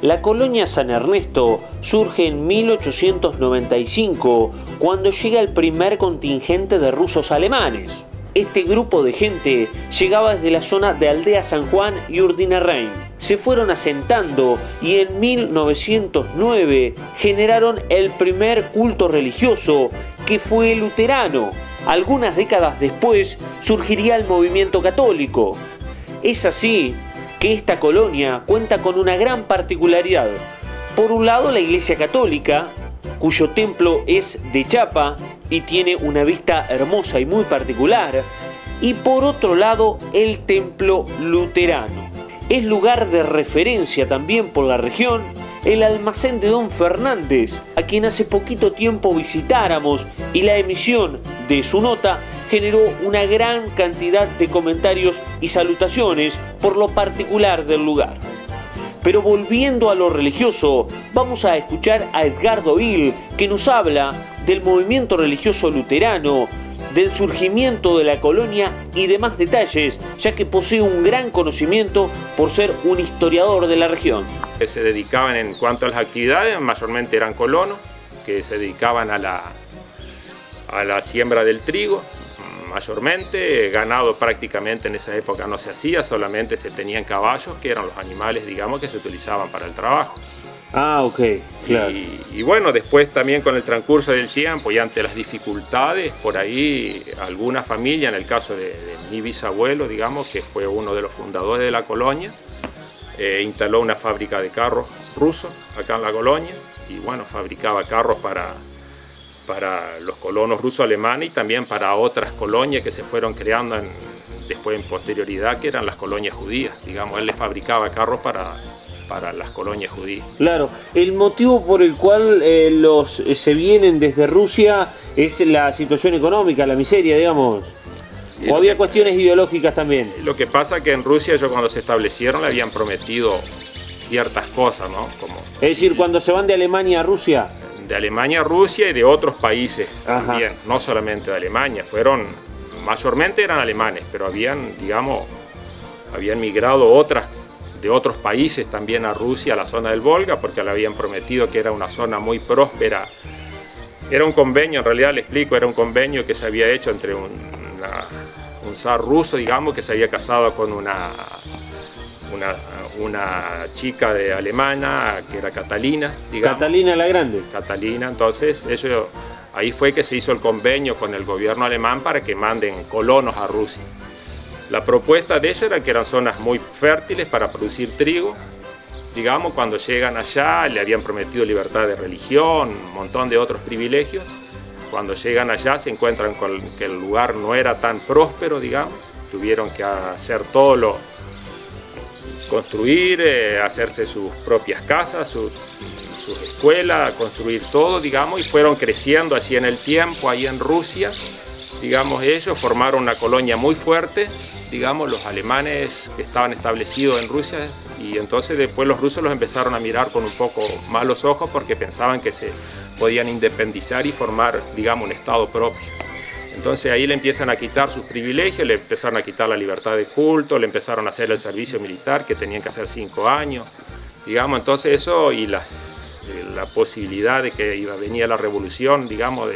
La colonia San Ernesto surge en 1895, cuando llega el primer contingente de rusos alemanes. Este grupo de gente llegaba desde la zona de Aldea San Juan y Urdinarrein. Se fueron asentando y en 1909 generaron el primer culto religioso, que fue el luterano. Algunas décadas después surgiría el movimiento católico. Es así que esta colonia cuenta con una gran particularidad. Por un lado, la Iglesia Católica, cuyo templo es de chapa y tiene una vista hermosa y muy particular, y por otro lado, el templo luterano. Es lugar de referencia también por la región el almacén de Don Fernández, a quien hace poquito tiempo visitáramos, y la emisión de su nota generó una gran cantidad de comentarios y salutaciones por lo particular del lugar. Pero volviendo a lo religioso, vamos a escuchar a Edgardo Hill, que nos habla del movimiento religioso luterano, del surgimiento de la colonia y demás detalles, ya que posee un gran conocimiento por ser un historiador de la región. Se dedicaban, en cuanto a las actividades, mayormente eran colonos, que se dedicaban a la siembra del trigo, mayormente. Ganado prácticamente en esa época no se hacía, solamente se tenían caballos, que eran los animales, digamos, que se utilizaban para el trabajo. Ah, ok, claro. Y bueno, después también con el transcurso del tiempo y ante las dificultades, por ahí alguna familia, en el caso de mi bisabuelo, digamos, que fue uno de los fundadores de la colonia, instaló una fábrica de carros rusos acá en la colonia, y bueno, fabricaba carros para los colonos ruso-alemanes y también para otras colonias que se fueron creando después en posterioridad, que eran las colonias judías. Digamos, él les fabricaba carros para las colonias judías. Claro, el motivo por el cual se vienen desde Rusia es la situación económica, la miseria, digamos. ¿O había cuestiones ideológicas también? Lo que pasa es que en Rusia, ellos cuando se establecieron, le habían prometido ciertas cosas, ¿no? Como, es decir, cuando se van de Alemania a Rusia. De Alemania a Rusia y de otros países también, no solamente de Alemania, mayormente eran alemanes, pero habían migrado de otros países también a Rusia, a la zona del Volga, porque le habían prometido que era una zona muy próspera. Era un convenio, en realidad le explico, era un convenio que se había hecho entre un zar ruso, digamos, que se había casado con una chica de alemana, que era Catalina, digamos. Catalina la Grande. Catalina, entonces ahí fue que se hizo el convenio con el gobierno alemán para que manden colonos a Rusia. La propuesta de ellos era que eran zonas muy fértiles para producir trigo. Digamos, cuando llegan allá le habían prometido libertad de religión, un montón de otros privilegios. Cuando llegan allá se encuentran con que el lugar no era tan próspero, digamos. Tuvieron que hacer construir, hacerse sus propias casas, sus escuelas, construir todo, digamos, y fueron creciendo así en el tiempo, ahí en Rusia. Digamos, ellos formaron una colonia muy fuerte, digamos, los alemanes que estaban establecidos en Rusia, y entonces después los rusos los empezaron a mirar con un poco malos ojos porque pensaban que se podían independizar y formar, digamos, un estado propio. Entonces ahí le empiezan a quitar sus privilegios, le empezaron a quitar la libertad de culto, le empezaron a hacer el servicio militar, que tenían que hacer 5 años, digamos. Entonces eso y la posibilidad de que venía la revolución, digamos,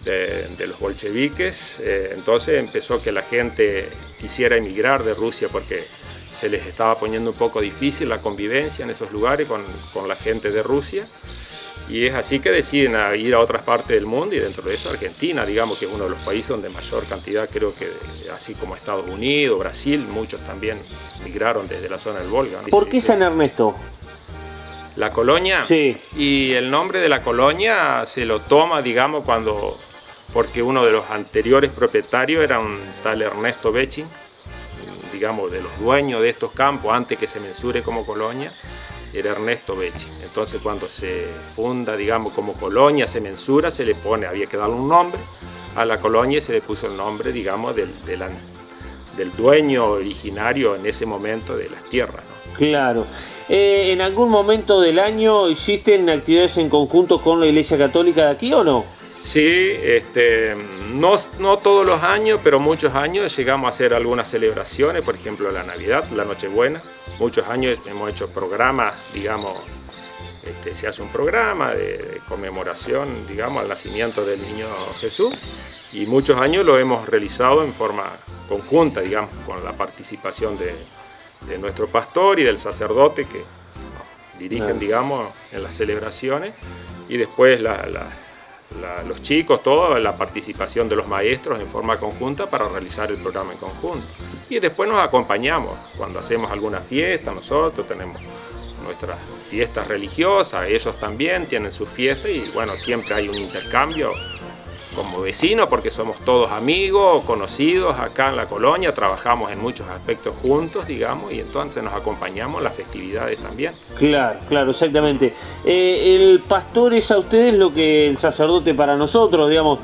de los bolcheviques, entonces empezó que la gente quisiera emigrar de Rusia porque se les estaba poniendo un poco difícil la convivencia en esos lugares con la gente de Rusia. Y es así que deciden ir a otras partes del mundo, y dentro de eso Argentina, digamos, que es uno de los países donde mayor cantidad, creo que así como Estados Unidos, Brasil, muchos también migraron desde la zona del Volga, ¿no? ¿Por qué San Ernesto? La colonia, sí. Y el nombre de la colonia se lo toma, digamos, porque uno de los anteriores propietarios era un tal Ernesto Bechin, digamos, de los dueños de estos campos, antes que se mensure como colonia, era Ernesto Bechin. Entonces cuando se funda, digamos, como colonia, se mensura, se le pone, había que darle un nombre a la colonia y se le puso el nombre, digamos, del dueño originario en ese momento de las tierras, ¿no? Claro. ¿En algún momento del año existen actividades en conjunto con la Iglesia Católica de aquí o no? Sí, no todos los años, pero muchos años llegamos a hacer algunas celebraciones, por ejemplo la Navidad, la Nochebuena. Muchos años hemos hecho programas, digamos, se hace un programa de conmemoración, digamos, al nacimiento del niño Jesús, y muchos años lo hemos realizado en forma conjunta, digamos, con la participación de nuestro pastor y del sacerdote que dirigen, digamos, en las celebraciones, y después los chicos, toda la participación de los maestros en forma conjunta para realizar el programa en conjunto. Y después nos acompañamos cuando hacemos alguna fiesta. Nosotros tenemos nuestras fiestas religiosas, ellos también tienen sus fiestas, y bueno, siempre hay un intercambio como vecinos porque somos todos amigos, conocidos acá en la colonia, trabajamos en muchos aspectos juntos, digamos, y entonces nos acompañamos en las festividades también. Claro, claro, exactamente. El pastor es a ustedes lo que el sacerdote para nosotros, digamos.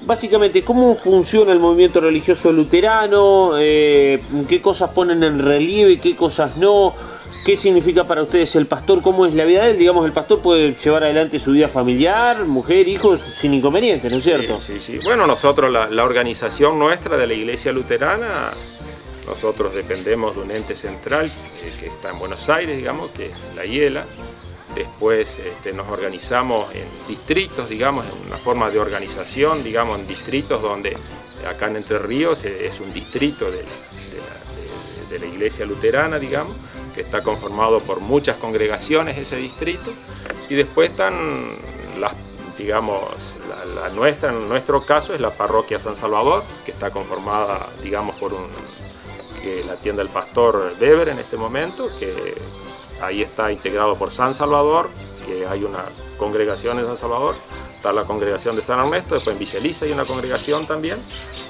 Básicamente, ¿cómo funciona el movimiento religioso luterano? ¿Qué cosas ponen en relieve, qué cosas no? ¿Qué significa para ustedes el pastor? ¿Cómo es la vida de él? Digamos, el pastor puede llevar adelante su vida familiar, mujer, hijos, sin inconvenientes, ¿no es cierto? Sí, sí, sí. Bueno, nosotros, la organización nuestra de la Iglesia Luterana, nosotros dependemos de un ente central que está en Buenos Aires, digamos, que es la IELA. Después nos organizamos en distritos, digamos, en una forma de organización, digamos, en distritos donde acá en Entre Ríos es un distrito de la Iglesia Luterana, digamos, que está conformado por muchas congregaciones ese distrito, y después están digamos, la nuestra, en nuestro caso es la parroquia San Salvador, que está conformada, digamos, que la atiende el pastor Weber en este momento, que ahí está integrado por San Salvador, que hay una congregación en San Salvador, está la congregación de San Ernesto, después en Villa Elisa hay una congregación también,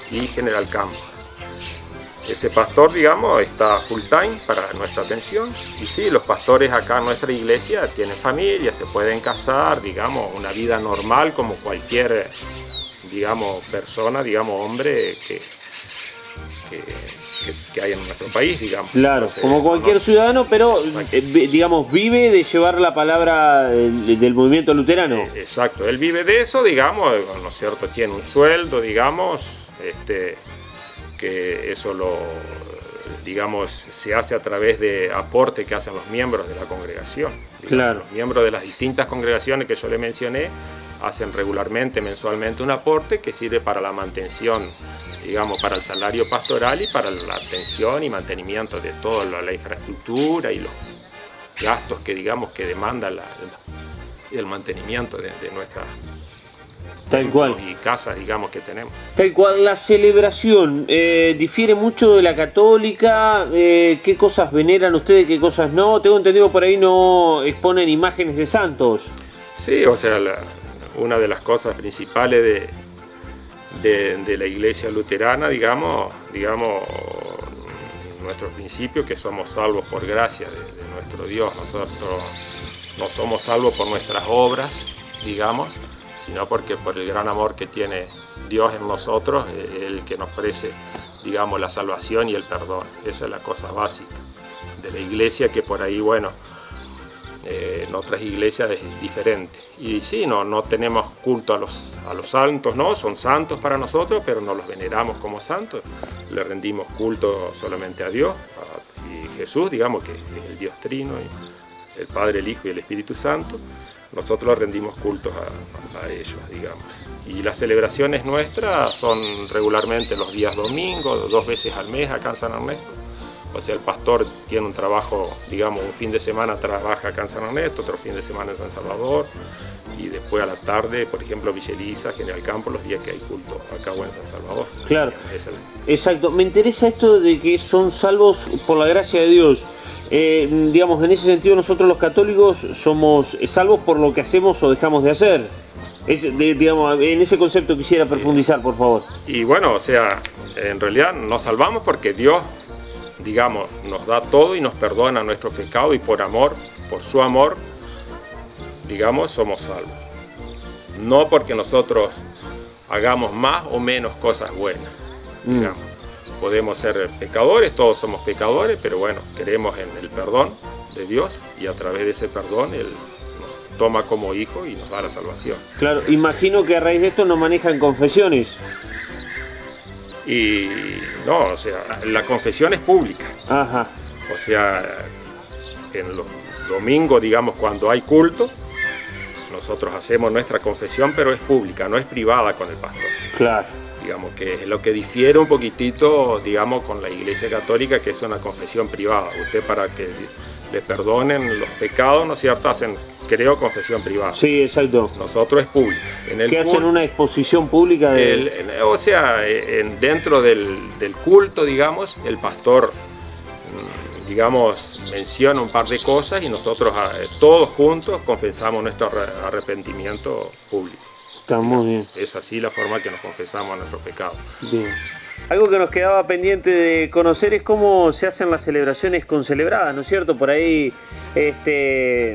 y General Campos. Ese pastor, digamos, está full time para nuestra atención. Y sí, los pastores acá en nuestra iglesia tienen familia, se pueden casar, digamos, una vida normal como cualquier, digamos, persona, digamos, hombre que hay en nuestro país, digamos. Claro, entonces, como cualquier ciudadano, pero, digamos, vive de llevar la palabra del movimiento luterano. Exacto, él vive de eso, digamos, ¿no es cierto? Tiene un sueldo, digamos, que eso digamos, se hace a través de aporte que hacen los miembros de la congregación. Digamos, claro. Los miembros de las distintas congregaciones que yo le mencioné hacen regularmente, mensualmente, un aporte que sirve para la mantención, digamos, para el salario pastoral y para la atención y mantenimiento de toda la infraestructura y los gastos que, digamos, que demanda el mantenimiento de nuestra tal cual. Y casas, digamos, que tenemos. Tal cual. La celebración difiere mucho de la católica. ¿Qué cosas veneran ustedes, qué cosas no? Tengo entendido por ahí no exponen imágenes de santos. Sí, o sea, una de las cosas principales de la iglesia luterana, digamos, nuestro principio, que somos salvos por gracia de nuestro Dios. Nosotros no somos salvos por nuestras obras, digamos, sino porque por el gran amor que tiene Dios en nosotros, el que nos ofrece, digamos, la salvación y el perdón. Esa es la cosa básica de la iglesia, que por ahí, bueno, en otras iglesias es diferente. Y sí, no tenemos culto a los santos, no, son santos para nosotros, pero no los veneramos como santos. Le rendimos culto solamente a Dios, y Jesús, digamos, que es el Dios Trino, y el Padre, el Hijo y el Espíritu Santo. Nosotros rendimos cultos a ellos, digamos. Y las celebraciones nuestras son regularmente los días domingos, 2 veces al mes acá en San Ernesto. O sea, el pastor tiene un trabajo, digamos, un fin de semana trabaja acá en San Ernesto, otro fin de semana en San Salvador, y después a la tarde, por ejemplo, Villa Elisa, General Campos, los días que hay culto acá o en San Salvador. Claro, exacto. Me interesa esto de que son salvos por la gracia de Dios. Digamos, en ese sentido nosotros los católicos somos salvos por lo que hacemos o dejamos de hacer. Digamos, en ese concepto quisiera profundizar, por favor. Y bueno, o sea, en realidad nos salvamos porque Dios, digamos, nos da todo y nos perdona nuestros pecados, y por amor, por su amor, digamos, somos salvos. No porque nosotros hagamos más o menos cosas buenas, digamos. Podemos ser pecadores, todos somos pecadores, pero bueno, creemos en el perdón de Dios, y a través de ese perdón Él toma como hijo y nos da la salvación. Claro, imagino que a raíz de esto no manejan confesiones. Y no, o sea, la confesión es pública. Ajá. O sea, en los domingos, digamos, cuando hay culto, nosotros hacemos nuestra confesión, pero es pública, no es privada con el pastor. Claro. Digamos que es lo que difiere un poquitito, digamos, con la Iglesia Católica, que es una confesión privada. Usted, para que le perdonen los pecados, ¿no es cierto?, hacen, creo, confesión privada. Sí, exacto. Nosotros es pública. ¿Qué hacen una exposición pública de...? O sea, dentro del culto, digamos, el pastor, digamos, menciona un par de cosas y nosotros todos juntos confesamos nuestro arrepentimiento público. Está muy bien. Es así la forma que nos confesamos nuestros pecados. Bien. Algo que nos quedaba pendiente de conocer es cómo se hacen las celebraciones concelebradas, ¿no es cierto? Por ahí,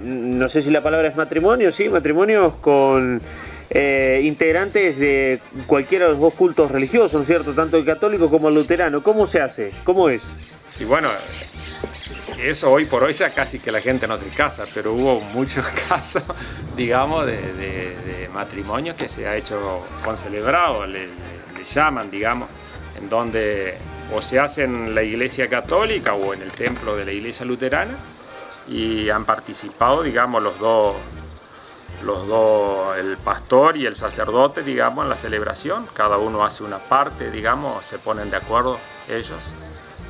no sé si la palabra es matrimonio, sí, matrimonios con integrantes de cualquiera de los dos cultos religiosos, ¿no es cierto? Tanto el católico como el luterano. ¿Cómo se hace? ¿Cómo es? Y bueno, eso hoy por hoy ya casi que la gente no se casa, pero hubo muchos casos, digamos, de matrimonios que se ha hecho concelebrado, le llaman, digamos, en donde o se hace en la Iglesia Católica o en el templo de la Iglesia Luterana, y han participado, digamos, los dos, el pastor y el sacerdote, digamos, en la celebración. Cada uno hace una parte, digamos, se ponen de acuerdo ellos,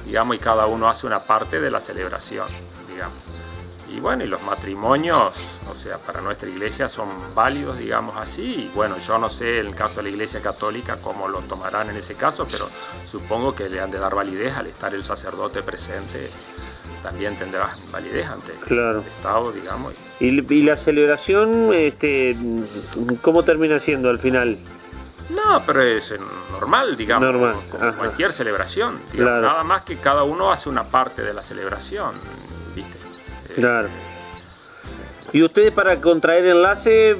digamos, y cada uno hace una parte de la celebración, digamos. Y bueno, y los matrimonios, o sea, para nuestra iglesia son válidos, digamos así. Y bueno, yo no sé en el caso de la Iglesia Católica cómo lo tomarán en ese caso, pero supongo que le han de dar validez al estar el sacerdote presente. También tendrá validez ante el Estado, digamos. ¿Y la celebración, cómo termina siendo al final? No, pero es normal, digamos, normal. Como cualquier celebración, digamos, nada más que cada uno hace una parte de la celebración, ¿viste? Claro. ¿Y ustedes, para contraer enlace,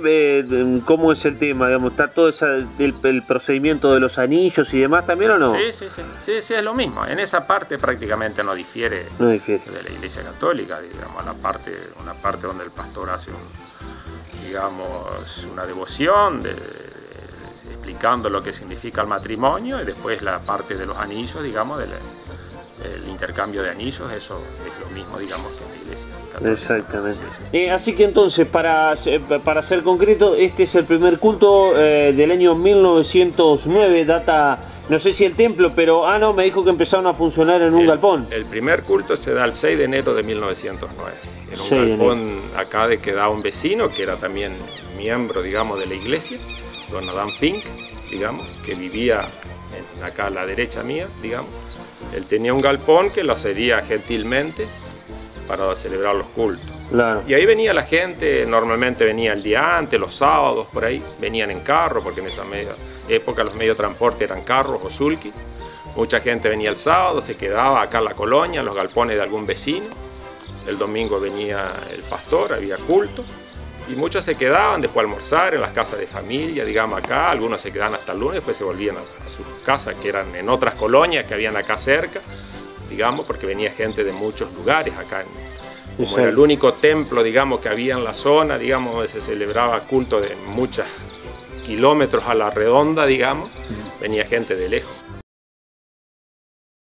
cómo es el tema? Digamos, ¿está todo el procedimiento de los anillos y demás también o no? Sí, es lo mismo. En esa parte prácticamente no difiere de la Iglesia Católica, digamos, una parte donde el pastor hace digamos, una devoción explicando lo que significa el matrimonio, y después la parte de los anillos, digamos, el intercambio de anillos, eso es lo mismo, digamos, que en la Iglesia Católica. Exactamente. Sí. Así que entonces, para ser concreto, este es el primer culto del año 1909, data, no sé si el templo, pero, no, me dijo que empezaron a funcionar en un galpón. El primer culto se da el 6 de enero de 1909, en un galpón acá de que da un vecino, que era también miembro, digamos, de la iglesia, don Adam Fink, digamos, que vivía acá a la derecha mía, digamos. Él tenía un galpón que lo cedía gentilmente para celebrar los cultos. Claro. Y ahí venía la gente, normalmente venía el día antes, los sábados por ahí, venían en carro, porque en esa época los medios de transporte eran carros o sulky. Mucha gente venía el sábado, se quedaba acá en la colonia, en los galpones de algún vecino. El domingo venía el pastor, había culto. Y muchos se quedaban después de almorzar en las casas de familia, digamos acá, algunos se quedaban hasta el lunes, después se volvían a sus casas, que eran en otras colonias que habían acá cerca, digamos, porque venía gente de muchos lugares acá. Como era el único templo, digamos, que había en la zona, digamos, donde se celebraba culto de muchos kilómetros a la redonda, digamos, venía gente de lejos.